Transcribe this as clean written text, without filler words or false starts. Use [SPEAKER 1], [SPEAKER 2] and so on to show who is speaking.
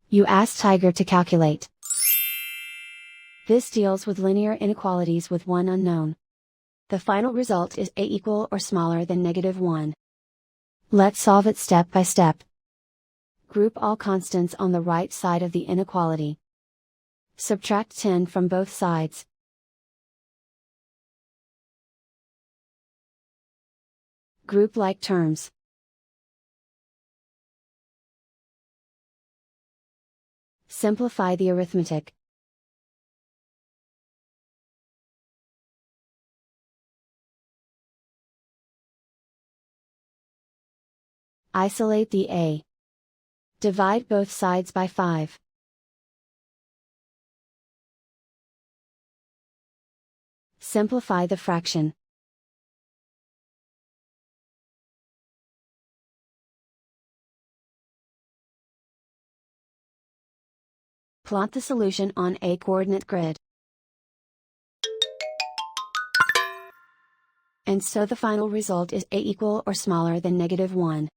[SPEAKER 1] You ask Tiger to calculate. This deals with linear inequalities with one unknown. The final result is a equal or smaller than -1. Let's solve it step by step. Group all constants on the right side of the inequality. Subtract 10 from both sides. Group like terms. Simplify the arithmetic. Isolate the a. Divide both sides by 5. Simplify the fraction. Plot the solution on a coordinate grid. And so the final result is a equal or smaller than -1.